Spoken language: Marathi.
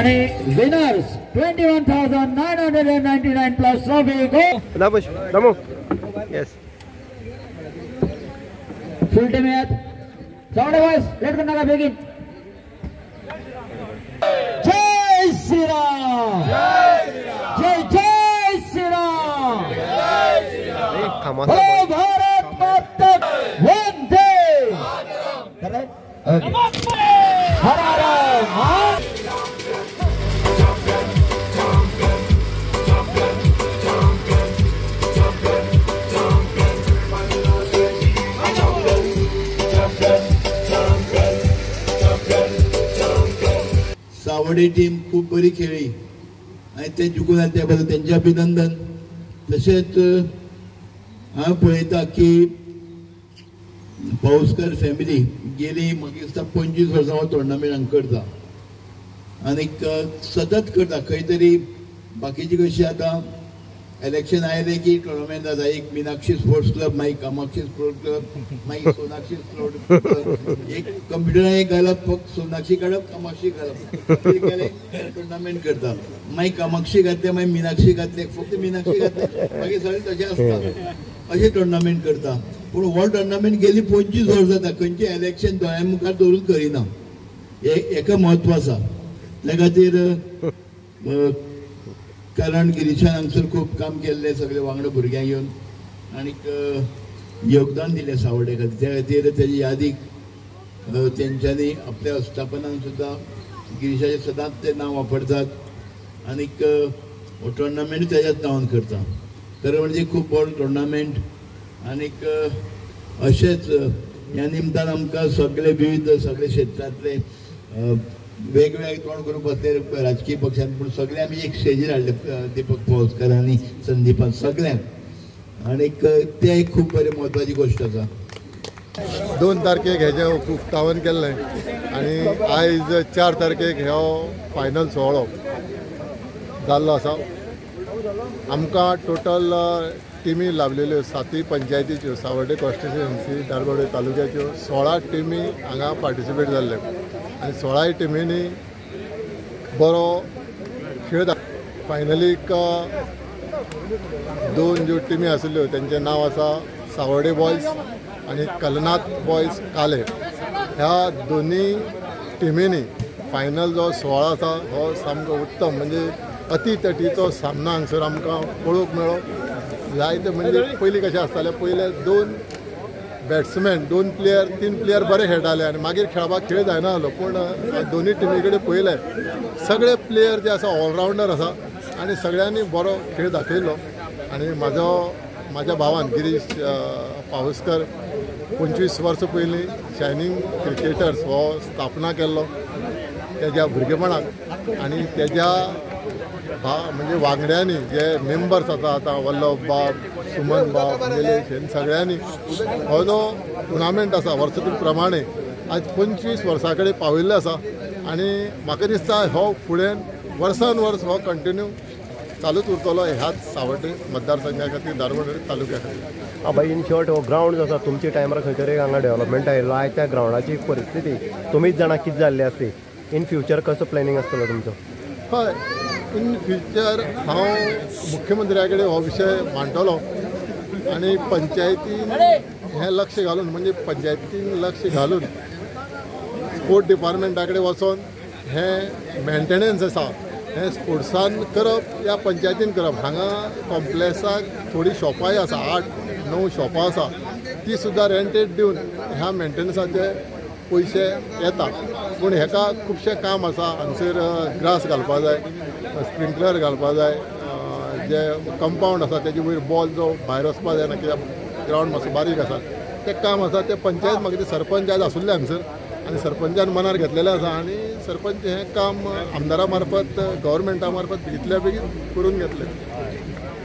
आणि विनर्स 21,999 प्लस ट्रॉफी गो दमो यस फुल टीम आहेत चावडे बॉयज लेट करू नका बेगीन जय श्रीराम जय जय श्रीराम बोलो भारत माता वंदे हर हर सावडे टीम खूप बरी खेळली आणि ते जिखून त्या बद्दल त्यांचे अभिनंदन. तसेच हांव पळयता की पावसकर फॅमिली गेली म्हाका दिसता 25 वर्सां हो टोर्नामेंट करता आनी सतत करता. खंय तरी बाकीची कशी आता इलेक्शन आयले की टोर्नामेंट जाता. एक मीनाक्षी स्पोर्ट्स क्लब मागीर कामाक्षी स्पोर्ट्स क्लब मागीर सोनाक्षी स्पोर्ट्स क्लब एक कंप्युटरान एक घालप फक्त सोनाक्षी काडप कामाक्षी घालप टोर्नामेंट करता. मागीर कामाक्षी घातले मागीर मीनाक्षी घातले फक्त मीनाक्षी घातले मागीर सगळे तशें आसता अशें टोर्नामेंट करता. पूण हो टोर्नामेंट गेली 25 वर्सां जाता खंयचें इलेक्शन दोळ्या मुखार दवरून करिना. हेका म्हत्व आसा. त्या खातीर कारण गिरीशान हांगसर खूब काम केल्लें सगळे वांगडा भुरग्यांक येवन आनीक योगदान दिलें सावड्डे खातीर. त्या खातीर तेजी यादीक तेंच्यांनी आपल्या अस्थापनान सुद्दां गिरीशाचें सदांच तें नांव वापरतात आनीक हो टोर्नामेंट तेज्याच नांवान करता. खरें म्हणजे खूब व्हड टोर्नामेंट आनीक अशेंच ह्या निमतान आमकां सगळे विविध सगळे क्षेत्रांतले वेगवेगळे कोण ग्रूप असले राजकीय पक्षांत पूण सगळे आमी एक स्टेजीर हाडले दीपक पावसकर आनी संदीपान सगळ्यांक आनीक ते एक खूब बरी म्हत्वाची गोश्ट आसा. 2 तारखेक हेजें उक्तावण केल्लें आनी आयज 4 तारखेक हो फायनल सोहळो जाल्लो आसा. आमकां टोटल टिमी लाभलेल्यो 7 पंचायतीच्यो सावर्डे कॉन्स्टिट्युएन्सी धारबांदोडे तालुक्याच्यो 16 टिमी हांगा पार्टिसिपेट जाल्ले आनी 16 टिमींनी बरो खेळ फायनलीक 2 ज्यो टिमी आशिल्ल्यो तेंचें नांव आसा सावर्डे बॉयज आनी कलनाथ बॉयज काले. ह्या दोनी टिमींनी फायनल जो सोहळो आसा हो सामको उत्तम म्हणजे अतितटीचो सामनो हांगसर आमकां पळोवंक मेळ्ळो. जायते म्हणजे पयलीं कशें आसतालें पयले 2 बॅट्समॅन 2 प्लेयर 3 प्लेयर बरे खेळटाले आनी मागीर खेळपाक खेळ जायना जालो. पूण दोनी टिमी कडेन पळयलें सगळे प्लेयर जे आसा ऑलरावंडर आसा आनी सगळ्यांनी बरो खेळ दाखयलो. आनी म्हाज्या भावान गिरीश पावसकर 25 वर्सां पयलीं शायनींग क्रिकेटर्स हो स्थापना केल्लो तेज्या भुरगेपणाक आनी तेज्या म्हणजे वांगड्यांनी जे मेंबर्स आसा आतां वल्लभ बाब सुमन बाब निलेश हे सगळ्यांनी हो जो टुर्नामेंट आसा वर्सातून प्रमाणे आज 25 वर्सां कडेन पाविल्लो आसा आनी म्हाका दिसता हो फुडें वर्सान वर्स हो कंटिन्यू चालूच उरतलो ह्याच सावड्डे मतदारसंघा खातीर धारबांदोडे तालुक्या खातीर. बाय इन शॉर्ट हो ग्रावंड जो आसा तुमच्या टायमार खंय तरी हांगा डेव्हलपमेंट आयिल्लो आयज त्या ग्रावंडाची परिस्थिती तुमीच जाणा कितें जाल्ली आसली. इन फ्युचर कसो प्लॅनिंग आसतलो तुमचो? हय इन फ्युचर हांव मुख्यमंत्र्या कडेन हो विशय मांडटलो आनी पंचायतीन हें लक्ष घालून म्हणजे पंचायतीन लक्ष घालून स्पोर्ट डिपार्टमेंटा कडेन वचोन हें मेंटेनन्स आसा हें स्पोर्ट्सान करप या पंचायतीन करप. हांगा कॉम्प्लेक्साक थोडी शॉपाय आसा 8-9 शॉपां आसा ती सुद्दां रेंटेड दिवन ह्या मेंटेनन्साचे पयशे येता. पूण हेका खुबशें काम आसा. हांगसर ग्रास घालपा जाय स्प्रिंकलर घालपा जाय जे कंपाउंड आसा तेजे वयर बॉल जो भायर वचपा जायना कित्याक ग्रावंड मातसो बारीक आसा तें काम आसा. ते पंचायत म्हाका ते सरपंच आज आसुल्ले हांगसर आनी सरपंचान मनार घेतलेलें आसा आनी सरपंच हें काम आमदारा मार्फत गव्हर्मेंटा मार्फत बेगींतल्या बेगीन करून घेतलें.